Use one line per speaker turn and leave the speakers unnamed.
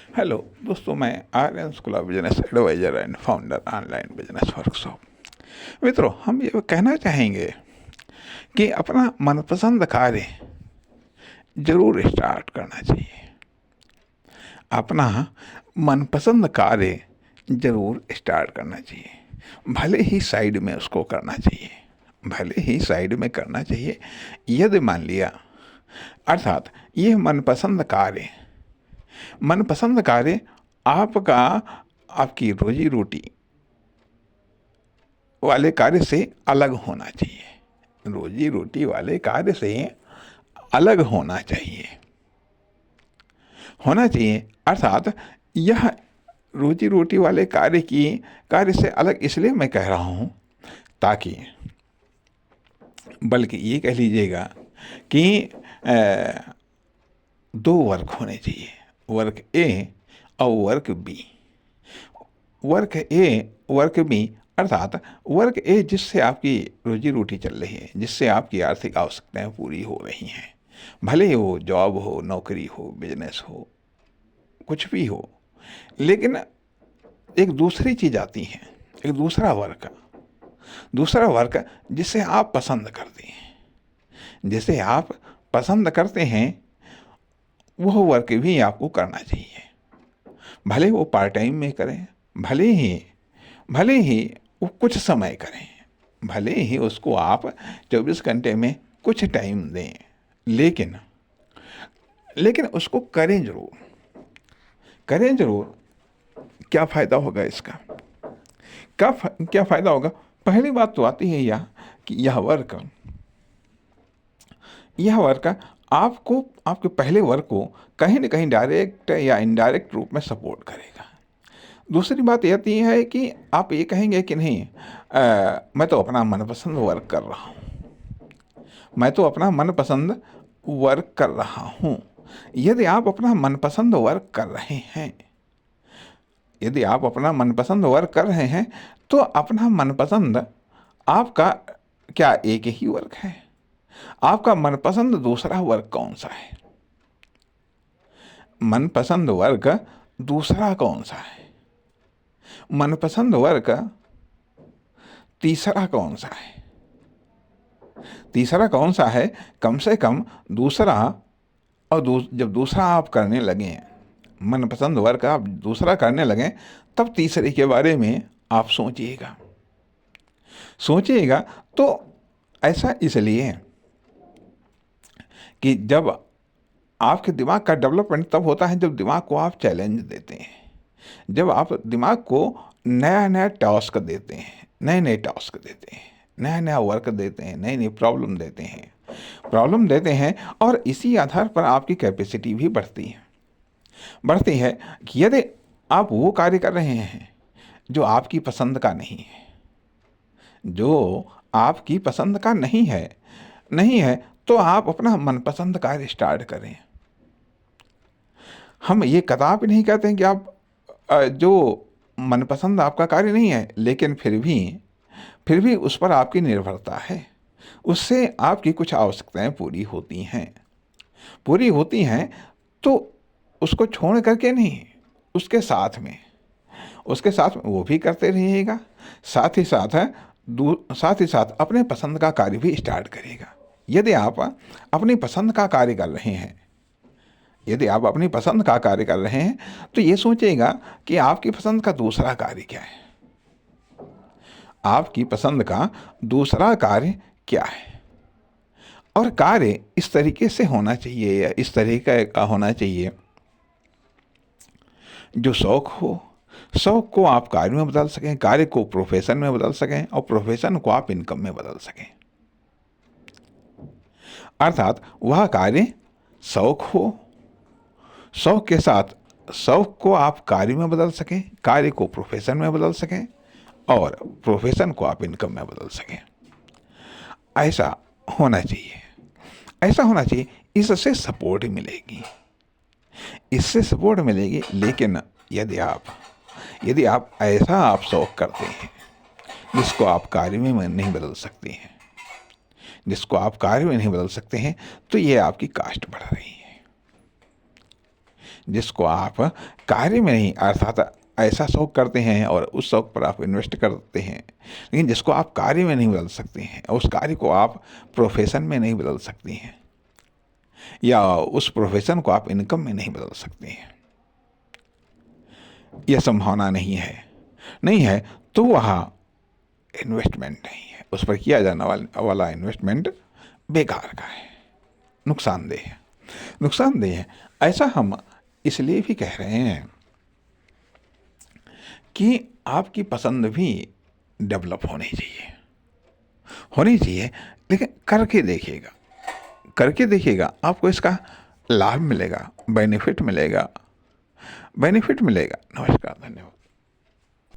Hello दोस्तों, मैं Aryan school of business advisor and founder online business workshop. मित्रों, हम ये कहना चाहेंगे कि अपना मनपसंद कार्य जरूर स्टार्ट करना चाहिए। अपना मनपसंद कार्य जरूर स्टार्ट करना चाहिए। भले ही साइड में उसको करना चाहिए, भले ही साइड में करना चाहिए। यदि मान लिया, अर्थात ये मनपसंद कार्य आपका आपकी रोजी रोटी वाले कार्य से अलग होना चाहिए। रोजी रोटी वाले कार्य से अलग होना चाहिए। अर्थात यह रोजी रोटी वाले कार्य से अलग इसलिए मैं कह रहा हूँ, ताकि बल्कि ये कह लीजिएगा कि दो वर्क होने चाहिए, वर्क ए और वर्क बी। वर्क बी अर्थात वर्क ए जिससे आपकी रोजी रोटी चल रही है, जिससे आपकी आर्थिक आवश्यकताएं पूरी हो रही हैं। भले ही वो जॉब हो, नौकरी हो, बिजनेस हो, कुछ भी हो, लेकिन एक दूसरी चीज आती है, एक दूसरा वर्क जिसे आप पसंद करते हैं, जिसे आप पसंद करते हैं, वह वर्क भी आपको करना चाहिए। भले वो पार्ट टाइम में करें, भले ही वो कुछ समय करें, भले ही उसको आप 24 घंटे में कुछ टाइम दें, लेकिन उसको करें जरूर। क्या फ़ायदा होगा इसका? क्या फ़ायदा होगा? पहली बात तो आती है यह कि यह वर्क आपको, आपके पहले वर्क को कहीं न कहीं डायरेक्ट या इनडायरेक्ट रूप में सपोर्ट करेगा। दूसरी बात यह आती है कि आप ये कहेंगे कि नहीं, मैं तो अपना मनपसंद वर्क कर रहा हूँ, यदि आप अपना मनपसंद वर्क कर रहे हैं, तो अपना मनपसंद आपका क्या एक ही वर्क है? आपका मनपसंद दूसरा वर्क कौन सा है? मनपसंद वर्क दूसरा कौन सा है? मनपसंद वर्क तीसरा कौन सा है? कम से कम दूसरा, और जब दूसरा आप करने लगें, मनपसंद वर्क आप दूसरा करने लगें, तब तीसरे के बारे में आप सोचिएगा। तो ऐसा इसलिए कि जब आपके दिमाग का डेवलपमेंट तब होता है जब दिमाग को आप चैलेंज देते हैं, जब आप दिमाग को नया टास्क देते हैं, नए वर्क देते हैं, नई प्रॉब्लम देते हैं, और इसी आधार पर आपकी कैपेसिटी भी बढ़ती है कि यदि आप वो कार्य कर रहे हैं जो आपकी पसंद का नहीं है, तो आप अपना मनपसंद कार्य स्टार्ट करें। हम ये कदापि नहीं कहते हैं कि आप जो मनपसंद आपका कार्य नहीं है, लेकिन फिर भी उस पर आपकी निर्भरता है, उससे आपकी कुछ आवश्यकताएं पूरी होती हैं, तो उसको छोड़ करके नहीं, उसके साथ में वो भी करते रहिएगा। साथ ही साथ अपने पसंद का कार्य भी स्टार्ट करेगा। यदि आप अपनी पसंद का कार्य कर रहे हैं, तो ये सोचिएगा कि आपकी पसंद का दूसरा कार्य क्या है? और कार्य इस तरीके से होना चाहिए, या इस तरीके का होना चाहिए जो शौक को आप कार्य में बदल सकें, कार्य को प्रोफेशन में बदल सकें, और प्रोफेशन को आप इनकम में बदल सकें। अर्थात वह कार्य शौक को आप कार्य में बदल सकें, कार्य को प्रोफेशन में बदल सकें, और प्रोफेशन को आप इनकम में बदल सकें। ऐसा होना चाहिए। इससे सपोर्ट मिलेगी। लेकिन यदि आप ऐसा शौक करते हैं जिसको आप कार्य में नहीं बदल सकते हैं, तो ये आपकी कास्ट बढ़ रही है। जिसको आप कार्य में नहीं, अर्थात ऐसा शौक करते हैं और उस शौक पर आप इन्वेस्ट करते हैं, लेकिन जिसको आप कार्य में नहीं बदल सकते हैं, उस कार्य को आप प्रोफेशन में नहीं बदल सकती हैं, या उस प्रोफेशन को आप इनकम में नहीं बदल सकते हैं, यह संभावना नहीं है, तो वह इन्वेस्टमेंट नहीं है, उस पर किया जाने वाला इन्वेस्टमेंट बेकार का है, नुकसानदेह है। ऐसा हम इसलिए भी कह रहे हैं कि आपकी पसंद भी डेवलप होनी चाहिए, लेकिन करके देखिएगा, आपको इसका लाभ मिलेगा, बेनिफिट मिलेगा। नमस्कार, धन्यवाद।